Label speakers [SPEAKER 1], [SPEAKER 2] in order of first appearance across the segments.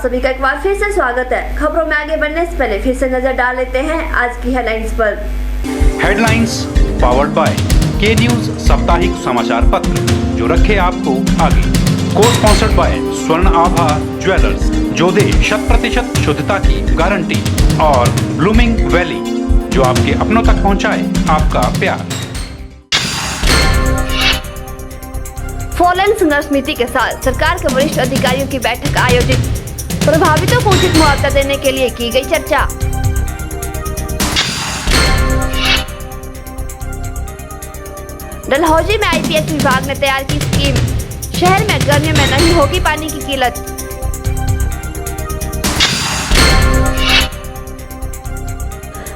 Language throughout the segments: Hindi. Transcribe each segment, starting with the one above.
[SPEAKER 1] सभी का एक बार फिर से स्वागत है। खबरों में आगे बढ़ने से पहले फिर से नजर डाल लेते हैं आज की हेडलाइंस पर।
[SPEAKER 2] हेडलाइंस पावर्ड बाय के न्यूज साप्ताहिक समाचार पत्र, जो रखे आपको आगे। को स्पॉन्सर्ड बाय स्वर्ण आभा ज्वेलर्स, जो दे 100% शुद्धता की गारंटी, और ब्लूमिंग वैली, जो आपके अपनों तक पहुंचाए आपका प्यार।
[SPEAKER 1] फोरलेन संघर्ष समिति के साथ सरकार के वरिष्ठ अधिकारियों की बैठक आयोजित। प्रभावितों को उचित मुआवजा देने के लिए की गई चर्चा। डलहौजी में आईपीएच विभाग ने तैयार की स्कीम, शहर में गर्मियों में नहीं होगी पानी की किल्लत।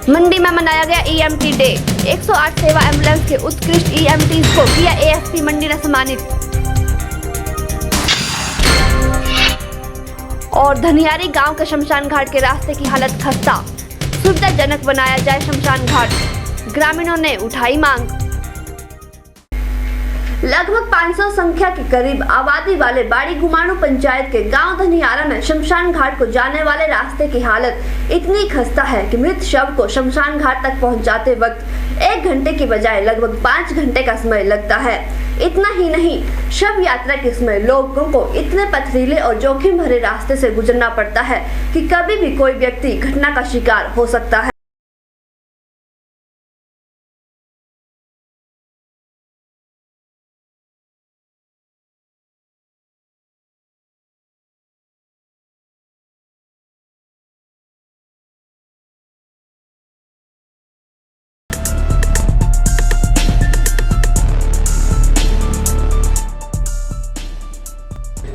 [SPEAKER 1] मंडी में मनाया गया ईएमटी डे। 108 सेवा एम्बुलेंस के उत्कृष्ट ईएमटीज को किया एएसपी मंडी ने सम्मानित। और धनियारी गांव के शमशान घाट के रास्ते की हालत खस्ता, सुविधाजनक बनाया जाए शमशान घाट, ग्रामीणों ने उठाई मांग। लगभग 500 संख्या के करीब आबादी वाले बाड़ी गुमाणु पंचायत के गांव धनियारा में शमशान घाट को जाने वाले रास्ते की हालत इतनी खस्ता है कि मृत शव को शमशान घाट तक पहुंचाते वक्त 1 घंटे की बजाय लगभग 5 घंटे का समय लगता है। इतना ही नहीं, शव यात्रा के समय लोगों को इतने पथरीले और जोखिम भरे रास्ते से गुजरना पड़ता है कि कभी भी कोई व्यक्ति घटना का शिकार हो सकता है।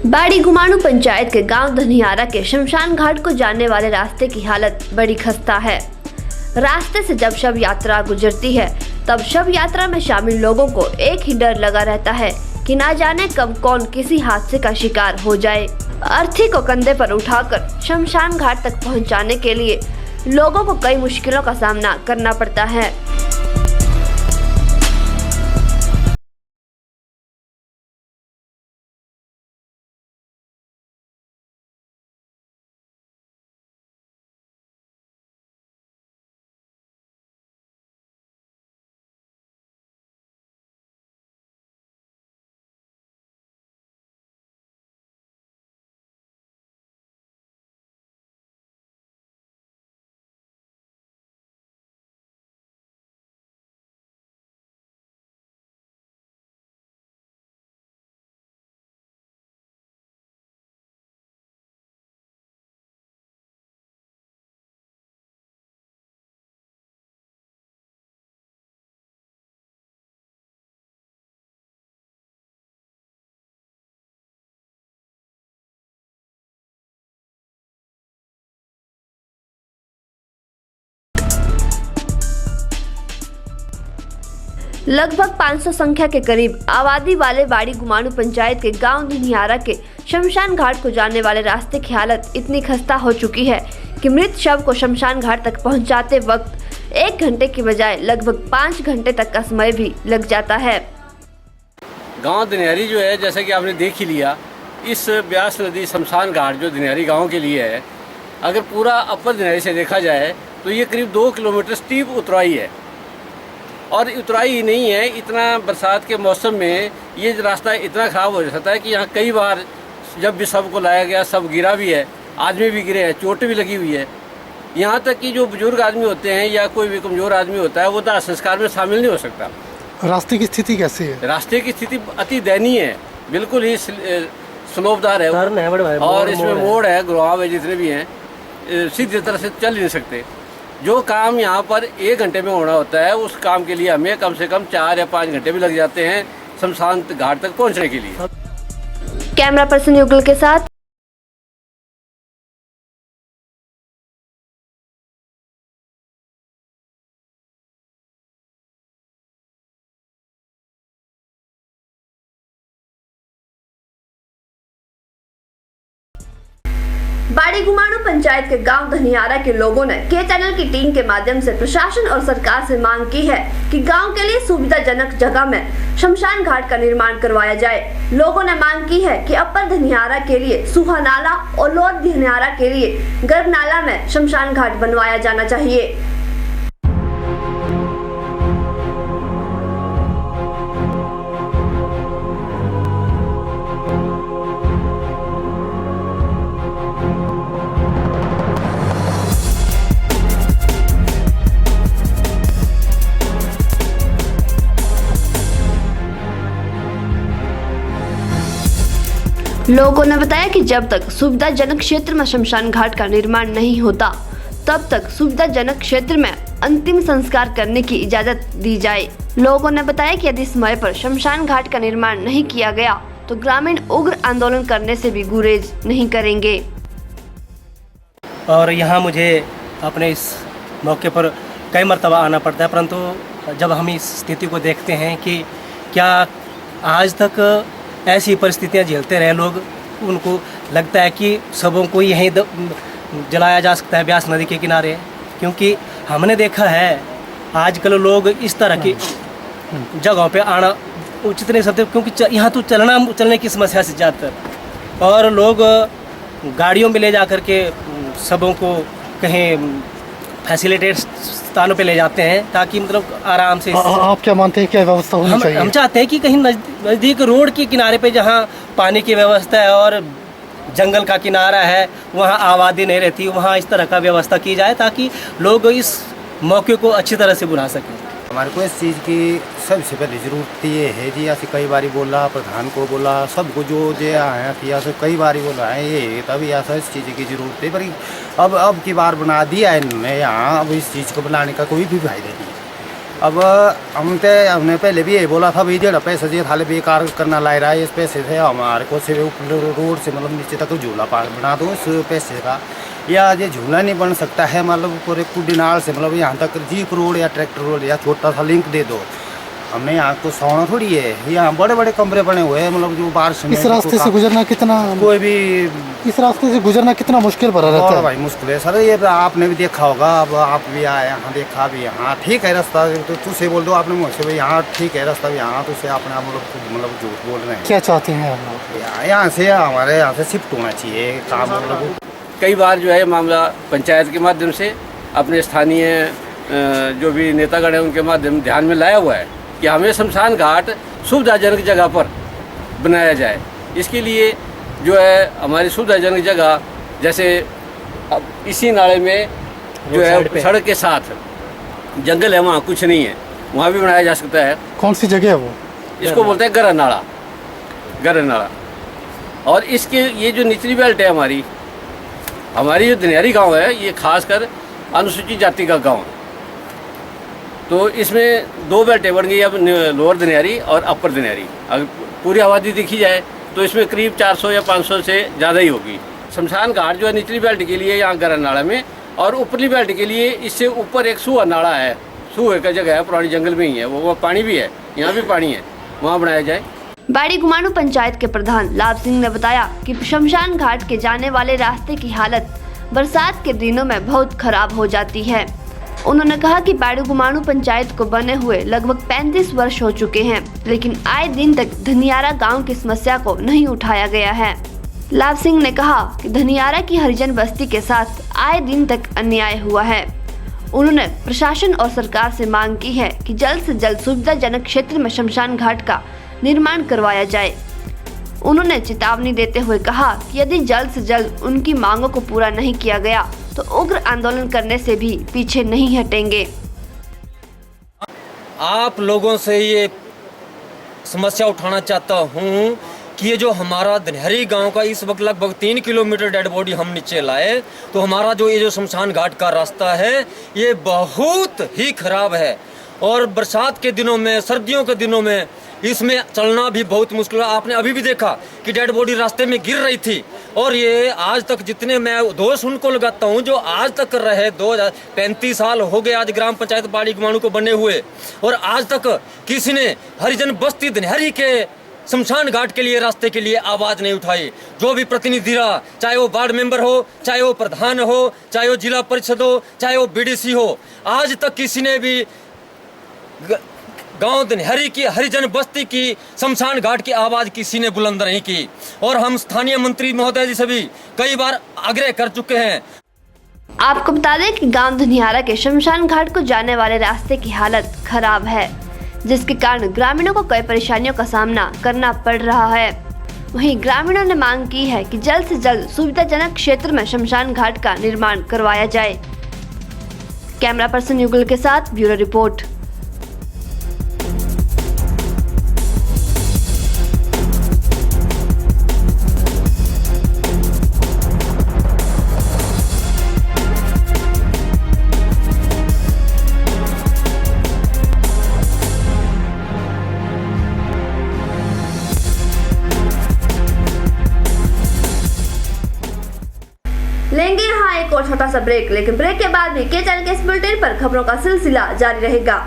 [SPEAKER 1] बाड़ी गुमाणु पंचायत के गांव धनियारा के शमशान घाट को जाने वाले रास्ते की हालत बड़ी खस्ता है। रास्ते से जब शव यात्रा गुजरती है तब शव यात्रा में शामिल लोगों को एक ही डर लगा रहता है कि ना जाने कब कौन किसी हादसे का शिकार हो जाए। अर्थी को कंधे पर उठाकर शमशान घाट तक पहुंचाने के लिए लोगों को कई मुश्किलों का सामना करना पड़ता है। लगभग 500 संख्या के करीब आबादी वाले बाड़ी गुमाणु पंचायत के गांव धनियारा के शमशान घाट को जाने वाले रास्ते की हालत इतनी खस्ता हो चुकी है कि मृत शव को शमशान घाट तक पहुंचाते वक्त 1 घंटे की बजाय लगभग 5 घंटे तक का समय भी लग जाता है।
[SPEAKER 3] गांव धनियारी जो है, जैसा कि आपने देख ही लिया, इस ब्यास नदी शमशान घाट जो धनियारी गांव के लिए है, अगर पूरा अपर धनियारी से देखा जाए तो ये करीब 2 किलोमीटर स्टीप उतराई है। और उतराई ही नहीं है, इतना बरसात के मौसम में ये रास्ता इतना ख़राब हो जाता है कि यहाँ कई बार जब भी शव को लाया गया, सब गिरा भी है, आदमी भी गिरे हैं, चोटें भी लगी हुई है। यहाँ तक कि जो बुजुर्ग आदमी होते हैं या कोई भी कमज़ोर आदमी होता है, वो दाह संस्कार में शामिल नहीं हो सकता।
[SPEAKER 4] रास्ते की स्थिति कैसी है?
[SPEAKER 3] रास्ते की स्थिति अति दयनीय है, बिल्कुल ही स्लोपदार है, और इसमें मोड़ है, गुराव है, जितने भी हैं सीधी तरह से चल नहीं सकते। जो काम यहाँ पर 1 घंटे में होना होता है, उस काम के लिए हमें कम से कम 4 या 5 घंटे भी लग जाते हैं शमशान घाट तक पहुँचने के लिए।
[SPEAKER 1] कैमरा पर्सन युगल के साथ बाड़ी गुमाणु पंचायत के गांव धनियारा के लोगों ने के चैनल की टीम के माध्यम से प्रशासन और सरकार से मांग की है कि गांव के लिए सुविधाजनक जगह में शमशान घाट का निर्माण करवाया जाए। लोगों ने मांग की है कि अपर धनियारा के लिए सूहा नाला और लोअर धनियारा के लिए गर्भ नाला में शमशान घाट बनवाया जाना चाहिए। लोगों ने बताया कि जब तक सुविधाजनक क्षेत्र में शमशान घाट का निर्माण नहीं होता तब तक सुविधाजनक क्षेत्र में अंतिम संस्कार करने की इजाजत दी जाए। लोगों ने बताया कि यदि समय पर शमशान घाट का निर्माण नहीं किया गया तो ग्रामीण उग्र आंदोलन करने से भी गुरेज नहीं करेंगे।
[SPEAKER 5] और यहाँ मुझे अपने इस मौके पर कई मरतबा आना पड़ता है, परंतु जब हम इस स्थिति को देखते हैं कि क्या आज तक ऐसी परिस्थितियाँ झेलते रहे लोग, उनको लगता है कि सबों को यहीं जलाया जा सकता है ब्यास नदी के किनारे। क्योंकि हमने देखा है आजकल लोग इस तरह की जगहों पे आना उचित नहीं समझते, क्योंकि यहाँ तो चलने की समस्या से ज़्यादातर, और लोग गाड़ियों में ले जा कर के सबों को कहीं फैसिलिटेट स्थानों पे ले जाते हैं ताकि मतलब आराम से।
[SPEAKER 4] आप क्या मानते हैं क्या व्यवस्था होनी चाहिए?
[SPEAKER 5] हम चाहते हैं कि कहीं नज़दीक रोड के किनारे पे जहाँ पानी की व्यवस्था है और जंगल का किनारा है, वहाँ आबादी नहीं रहती, वहाँ इस तरह का व्यवस्था की जाए ताकि लोग इस मौके को अच्छी तरह से बुला सकें।
[SPEAKER 6] हमारे को इस चीज़ की सबसे पहले ज़रूरत ये है जी, ऐसे कई बारी बोला, प्रधान को बोला, सबको जो आया थी ऐसे कई बारी बोला है ये, तभी ऐसा इस चीज़ की ज़रूरत है। पर अब की बार बना दिया है इन्होंने यहाँ, अब इस चीज़ को बनाने का कोई भी फायदा नहीं। अब हमने पहले भी ये बोला था भाई जेड़ा पैसा जो थाले बेकार करना ला रहा है, इस पैसे से हमारे को सिर्फ रोड से मतलब नीचे तक झूला बना दो इस पैसे का, या ये झूला नहीं बन सकता है मतलब पूरे कुडिनाल से मतलब यहाँ तक जीप रोड या ट्रैक्टर रोड या छोटा सा लिंक दे दो। हमने यहाँ को सोना थोड़ी है, यहाँ बड़े बड़े कमरे बने हुए हैं, मतलब जो बारिश में
[SPEAKER 4] इस रास्ते से गुजरना कितना,
[SPEAKER 6] कोई भी
[SPEAKER 4] इस रास्ते से गुजरना कितना मुश्किल भरा रहता है
[SPEAKER 6] भाई। मुश्किल है सर, ये आपने भी देखा होगा, अब आप भी आए यहाँ देखा भी, यहाँ ठीक है रास्ता, तो तुझसे बोल दो आपने मुझसे भाई यहाँ ठीक है रास्ता, यहाँ तुझसे अपने आप मतलब झूठ बोल रहे हैं।
[SPEAKER 4] क्या चाहते हैं आप?
[SPEAKER 6] यहाँ से हमारे यहाँ से शिफ्ट होना चाहिए काम। मतलब
[SPEAKER 3] कई बार जो है मामला पंचायत के माध्यम से अपने स्थानीय जो भी नेतागण हैं उनके माध्यम ध्यान में लाया हुआ है कि हमें शमशान घाट सुविधाजनक जगह पर बनाया जाए। इसके लिए जो है हमारी सुविधाजनक जगह, जैसे अब इसी नाले में जो है सड़क के साथ जंगल है, वहाँ कुछ नहीं है, वहाँ भी बनाया जा सकता है।
[SPEAKER 4] कौन सी जगह है वो?
[SPEAKER 3] इसको बोलते हैं गरह नाला। और इसके ये जो निचली बेल्ट है हमारी जो धनियारी गांव है, ये खासकर अनुसूचित जाति का गांव है। तो इसमें दो बेल्टें बन गई, अब लोअर धनियारी और अपर धनियारी। अगर पूरी आबादी देखी जाए तो इसमें करीब 400 या 500 से ज़्यादा ही होगी। शमशान घाट जो है निचली बेल्ट के लिए यहाँ गरह नाला में, और ऊपरली बेल्ट के लिए इससे ऊपर एक सूहा नाला है, सूहे का जगह है, पुरानी जंगल में ही है, वो पानी भी है, यहाँ भी पानी है, वहाँ बनाया जाए।
[SPEAKER 1] बाड़ी गुमाणु पंचायत के प्रधान लाभ सिंह ने बताया कि शमशान घाट के जाने वाले रास्ते की हालत बरसात के दिनों में बहुत खराब हो जाती है। उन्होंने कहा कि बाड़ी गुमाणु पंचायत को बने हुए लगभग 35 वर्ष हो चुके हैं, लेकिन आए दिन तक धनियारा गांव की समस्या को नहीं उठाया गया है। लाभ सिंह ने कहा कि धनियारा की हरिजन बस्ती के साथ आए दिन तक अन्याय हुआ है। उन्होंने प्रशासन और सरकार से मांग की है कि जल्द से जल्द सुविधाजनक क्षेत्र में शमशान घाट का निर्माण करवाया जाए। उन्होंने चेतावनी देते हुए कहा कि यदि जल्द से जल्द उनकी मांगों को पूरा नहीं किया गया तो उग्र आंदोलन करने से भी पीछे नहीं हटेंगे।
[SPEAKER 7] आप लोगों से ये समस्या उठाना चाहता हूँ कि ये जो हमारा धनियारी गांव का इस वक्त लगभग 3 किलोमीटर डेड बॉडी हम नीचे लाए, तो हमारा जो ये जो शमशान घाट का रास्ता है ये बहुत ही खराब है, और बरसात के दिनों में, सर्दियों के दिनों में इसमें चलना भी बहुत मुश्किल है। आपने अभी भी देखा कि डेड बॉडी रास्ते में गिर रही थी, और ये आज तक जितने मैं दोष उनको लगाता हूँ जो आज तक रहे, 35 साल हो गए आज ग्राम पंचायत बाड़ी गुमाणु को बने हुए, और आज तक किसी ने हरिजन बस्ती धनियारी के शमशान घाट के लिए, रास्ते के लिए आवाज नहीं उठाई। जो भी प्रतिनिधि रहा, चाहे वो वार्ड मेंबर हो, चाहे वो प्रधान हो, चाहे वो जिला परिषद हो, चाहे वो बीडीसी हो, आज तक किसी ने भी गांव धनियारी की, हरिजन बस्ती की शमशान घाट की आवाज किसी ने बुलंद नहीं की। और हम स्थानीय मंत्री महोदय जी से भी कई बार आग्रह कर चुके हैं।
[SPEAKER 1] आपको बता दें कि गांव धनियारा के शमशान घाट को जाने वाले रास्ते की हालत खराब है, जिसके कारण ग्रामीणों को कई परेशानियों का सामना करना पड़ रहा है। वहीं ग्रामीणों ने मांग की है कि जल्द से जल्द सुविधाजनक क्षेत्र में शमशान घाट का निर्माण करवाया जाए। कैमरा पर्सन युगल के साथ ब्यूरो रिपोर्ट। लेंगे यहाँ एक और छोटा सा ब्रेक, लेकिन ब्रेक के बाद भी के चैनल के इस बुलेटिन पर खबरों का सिलसिला जारी रहेगा।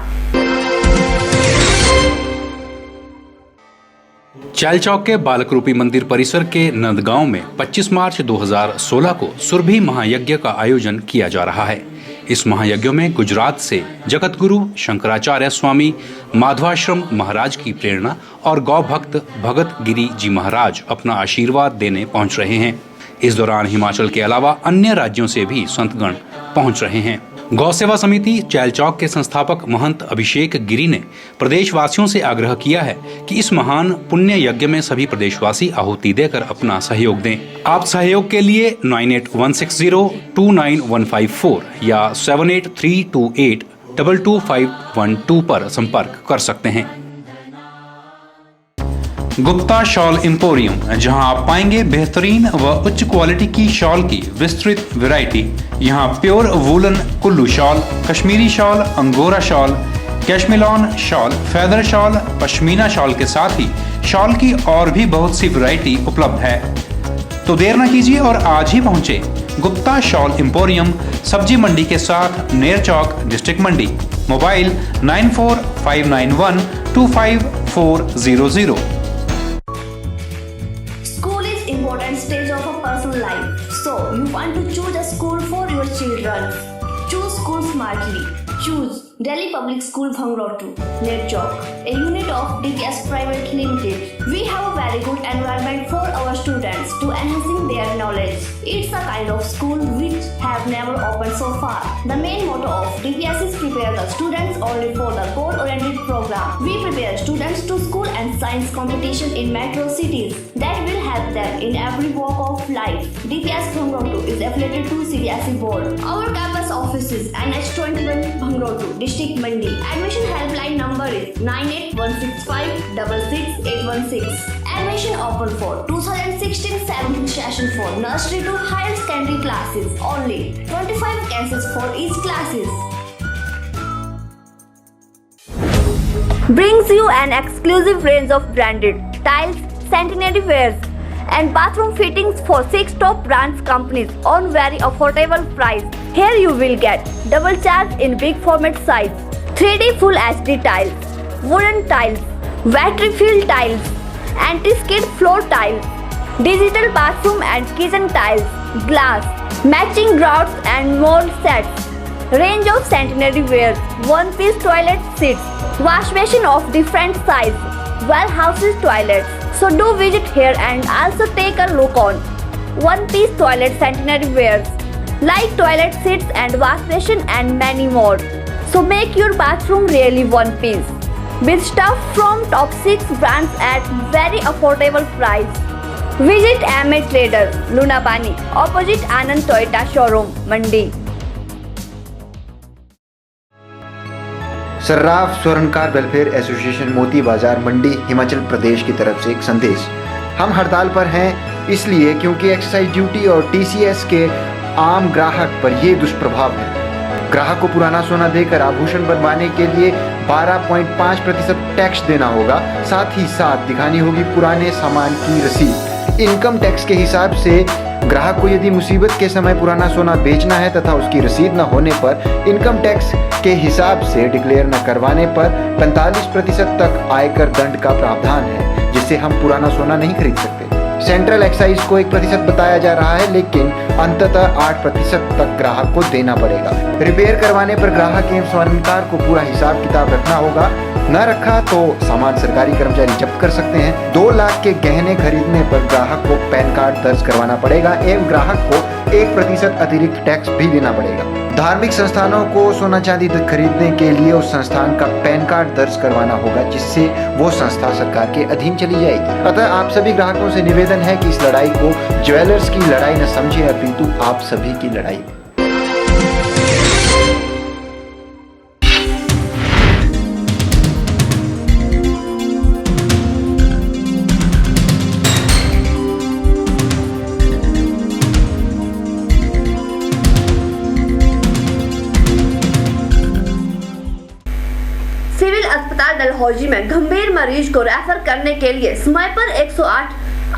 [SPEAKER 2] चैलचौक के बालक रूपी मंदिर परिसर के नंदगांव में 25 मार्च 2016 को सुरभि महायज्ञ का आयोजन किया जा रहा है। इस महायज्ञ में गुजरात से जगत गुरु शंकराचार्य स्वामी माधवाश्रम महाराज की प्रेरणा और गौ भक्त भगत गिरी जी महाराज अपना आशीर्वाद देने पहुंच रहे हैं। इस दौरान हिमाचल के अलावा अन्य राज्यों से भी संतगण पहुंच रहे हैं। गौ सेवा समिति चैलचौक के संस्थापक महंत अभिषेक गिरी ने प्रदेशवासियों से आग्रह किया है कि इस महान पुण्य यज्ञ में सभी प्रदेशवासी आहुति देकर अपना सहयोग दें। आप सहयोग के लिए 9816029154 या 7832822512 पर संपर्क कर सकते हैं। गुप्ता शॉल एम्पोरियम, जहां आप पाएंगे बेहतरीन व उच्च क्वालिटी की शॉल की विस्तृत वैरायटी। यहां pure woollen Kullu shawl, Kashmiri shawl, angora shawl, cashmilon shawl, feather shawl, pashmina shawl के साथ ही शॉल की और भी बहुत सी वैरायटी उपलब्ध है। तो देर न कीजिए और आज ही पहुंचे गुप्ता शॉल एम्पोरियम, सब्जी मंडी के साथ नेर चौक, district Mandi. Mobile 9459125400।
[SPEAKER 1] Important stage of a person's life. So, you want to choose a school for your children. Choose school smartly. Choose Delhi Public School Bhangrotu, Ner Chowk, a unit of DPS Private Limited. We have a very good environment for our students to enhancing their knowledge. It's a kind of school which have never opened so far. The main motto of DPS is prepare the students only for the goal-oriented program. We prepare students to school and science competition in metro cities that will help them in every walk of life. DPS Bhangrotu is affiliated to CBSE board. Our campus office is NH21 Bhangrotu, District Mandi. Admission helpline number is 9816566816. Admission open for 2016-17 session for nursery to higher secondary classes. Only 25 cases for each classes. Brings you an exclusive range of branded tiles, sanitary wares and bathroom fittings for 6 top brands companies on very affordable price. Here you will get double charge in big format size, 3D full HD tiles, wooden tiles, battery filled tiles, anti-skid floor tiles, digital bathroom and kitchen tiles, glass, matching grouts and mold sets, range of sanitary wares, one-piece toilet seats, wash basin of different size, well houses toilets. So do visit here and also take a look on one-piece toilet sanitary wares like toilet seats and wash basin and many more. So make your bathroom really one piece with stuff from top 6 brands at very affordable price. Visit MA Traders, Lunapani, opposite Anand Toyota showroom, Mandi.
[SPEAKER 8] Sarraf Swarnkar welfare association Moti Bazaar मंडी हिमाचल प्रदेश की तरफ से एक संदेश। हम हड़ताल पर हैं इसलिए क्योंकि एक्साइज ड्यूटी और टीसीएस के आम ग्राहक पर ये दुष्प्रभाव है। ग्राहक को पुराना सोना देकर आभूषण बनवाने के लिए 12.5% टैक्स देना होगा। साथ ही साथ दिखानी होगी पुराने सामान की रसीद। इनकम टैक्स के हिसाब से ग्राहक को यदि मुसीबत के समय पुराना सोना बेचना है तथा उसकी रसीद न होने पर इनकम टैक्स के हिसाब से डिक्लेयर न करवाने पर 45% तक आयकर दंड का प्रावधान है, जिससे जिससे हम पुराना सोना नहीं खरीद सकते। सेंट्रल एक्साइज को 1% बताया जा रहा है, लेकिन अंततः 8% तक ग्राहक को देना पड़ेगा। रिपेयर करवाने पर ग्राहक एवं स्वर्णकार को पूरा हिसाब किताब रखना होगा। न रखा तो सामान सरकारी कर्मचारी जब्त कर सकते हैं। 2 लाख के गहने खरीदने पर ग्राहक को पैन कार्ड दर्ज करवाना पड़ेगा एवं ग्राहक को 1% अतिरिक्त टैक्स भी देना पड़ेगा। धार्मिक संस्थानों को सोना चांदी खरीदने के लिए उस संस्थान का पैन कार्ड दर्ज करवाना होगा, जिससे वो संस्था सरकार के अधीन चली जाएगी। अतः आप सभी ग्राहकों से निवेदन है कि इस लड़ाई को ज्वेलर्स की लड़ाई न समझे, अपितु आप सभी की लड़ाई।
[SPEAKER 1] सिविल अस्पताल डलहौजी में गंभीर मरीज को रेफर करने के लिए समय पर 108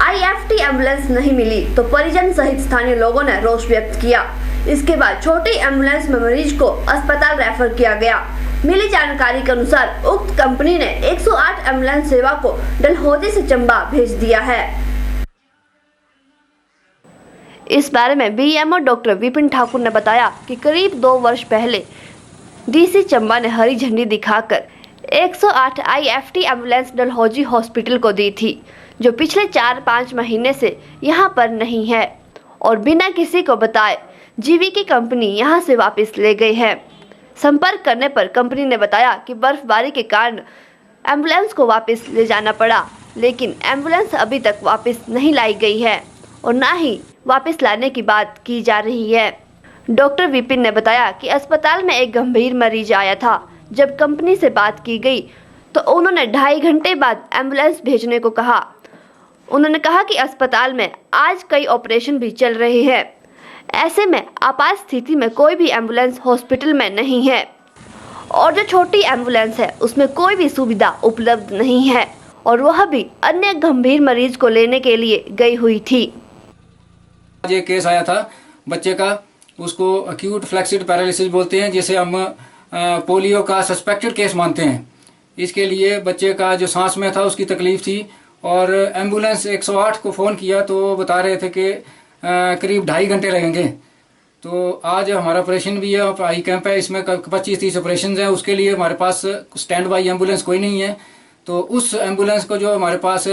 [SPEAKER 1] IFT एम्बुलेंस नहीं मिली तो परिजन सहित स्थानीय लोगों ने रोष व्यक्त किया। इसके बाद छोटी एम्बुलेंस में मरीज को अस्पताल रेफर किया गया। मिली जानकारी के अनुसार उक्त कंपनी ने 108 एम्बुलेंस सेवा को डलहौजी से चंबा भेज दिया है। इस बारे में BMO डॉक्टर विपिन ठाकुर ने बताया कि करीब 2 वर्ष पहले DC चंबा ने हरी झंडी दिखाकर 108 IFT एम्बुलेंस डलहौजी हॉस्पिटल को दी थी, जो पिछले 4-5 महीने से यहां पर नहीं है और बिना किसी को बताए जीवी की कंपनी यहां से वापस ले गई है। संपर्क करने पर कंपनी ने बताया कि बर्फबारी के कारण एम्बुलेंस को वापस ले जाना पड़ा, लेकिन एम्बुलेंस अभी तक वापस नहीं लाई गई है और ना ही वापस लाने की बात की जा रही है। डॉक्टर विपिन ने बताया कि अस्पताल में एक गंभीर मरीज आया था। जब कंपनी से बात की गई तो उन्होंने 2.5 घंटे बाद एम्बुलेंस भेजने को कहा। उन्होंने कहा कि अस्पताल में आज कई ऑपरेशन भी चल रहे हैं, ऐसे में आपात स्थिति में कोई भी एम्बुलेंस हॉस्पिटल में नहीं है और जो छोटी एम्बुलेंस है उसमें कोई भी सुविधा उपलब्ध नहीं है और वह भी अन्य गंभीर मरीज को लेने के लिए गई हुई थी।
[SPEAKER 9] आज एक केस आया था बच्चे का, उसको अक्यूट फ्लैक्सिड पैरालिसिस बोलते हैं, जिसे हम पोलियो का सस्पेक्टेड केस मानते हैं। इसके लिए बच्चे का जो सांस में था उसकी तकलीफ थी और एम्बुलेंस 108 को फ़ोन किया तो बता रहे थे कि करीब 2.5 घंटे लगेंगे। तो आज हमारा ऑपरेशन भी है, आई कैंप है, इसमें 25-30 ऑपरेशन हैं। उसके लिए हमारे पास स्टैंड बाई एम्बुलेंस कोई नहीं है। तो उस एम्बुलेंस को जो हमारे पास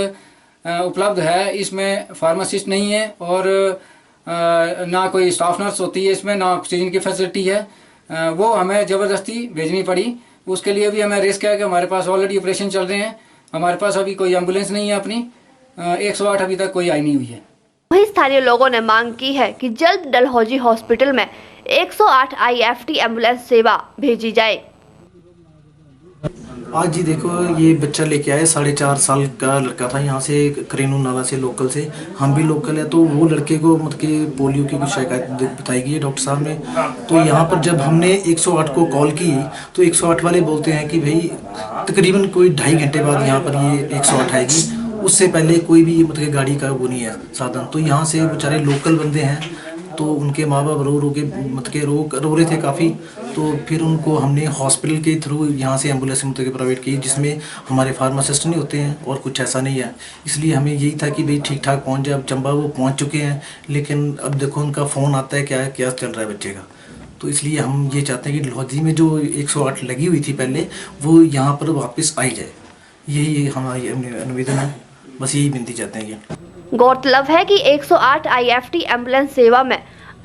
[SPEAKER 9] उपलब्ध है, इसमें फार्मासिस्ट नहीं है और ना कोई स्टाफ नर्स होती है, इसमें ना ऑक्सीजन की फैसिलिटी है। वो हमें ज़बरदस्ती भेजनी पड़ी। उसके लिए भी हमें रिस्क है कि हमारे पास ऑलरेडी ऑपरेशन चल रहे हैं, हमारे पास अभी कोई एम्बुलेंस नहीं है अपनी। 108 अभी तक कोई आई नहीं हुई है।
[SPEAKER 1] वहीं स्थानीय लोगों ने मांग की है कि जल्द डलहौजी हॉस्पिटल में 108 IFT एम्बुलेंस सेवा भेजी जाए।
[SPEAKER 10] आज जी देखो, ये बच्चा लेके आए, 4.5 साल का लड़का था, यहाँ से करेनू नाला से, लोकल से। हम भी लोकल है, तो वो लड़के को मतलब कि पोलियो की कुछ शिकायत बताई गई है डॉक्टर साहब ने। तो यहाँ पर जब हमने 108 को कॉल की तो 108 वाले बोलते हैं कि भाई तकरीबन कोई 2.5 घंटे बाद यहाँ पर ये 108 आएगी, उससे पहले कोई भी मतलब गाड़ी का वो नहीं है साधन। तो यहाँ से बेचारे लोकल बंदे हैं, तो उनके माँ बाप रो के मतलब रो रहे थे काफ़ी। तो फिर उनको हमने हॉस्पिटल के थ्रू यहाँ से एम्बुलेंस मतलब प्रोवाइड की, जिसमें हमारे फार्मासिस्ट नहीं होते हैं और कुछ ऐसा नहीं है। इसलिए हमें यही था कि भाई ठीक ठाक पहुँच जाए। अब चंबा वो पहुँच चुके हैं, लेकिन अब देखो उनका फ़ोन आता है क्या चल रहा है बच्चे का। तो इसलिए हम ये चाहते हैं कि डलहौजी में जो 108 लगी हुई थी पहले, वो यहाँ पर वापस आई जाए। यही हमारी निवेदन है, बस यही विनती चाहते हैं कि।
[SPEAKER 1] गौरतलब है कि 108 IFT एम्बुलेंस सेवा में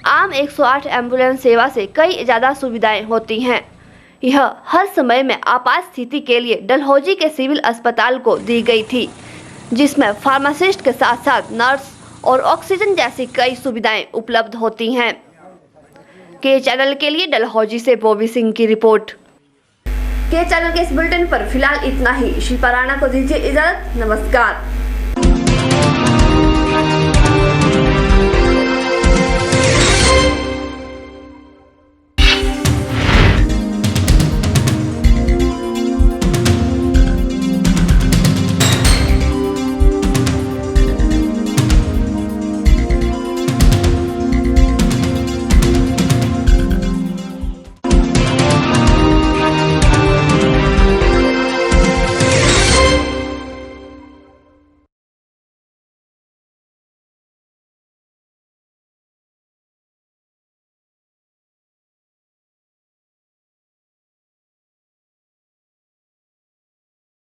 [SPEAKER 1] आम 108 एम्बुलेंस सेवा से कई ज़्यादा सुविधाएं होती हैं। यह हर समय में आपात स्थिति के लिए डलहौजी के सिविल अस्पताल को दी गई थी, जिसमें फार्मासिस्ट के साथ साथ नर्स और ऑक्सीजन जैसी कई सुविधाएं उपलब्ध होती हैं। के चैनल के लिए डलहौजी से बॉबी सिंह की रिपोर्ट। के चैनल के इस बुलेटिन पर फिलहाल इतना ही। शिल्पा राणा को दीजिए इजाजत। नमस्कार।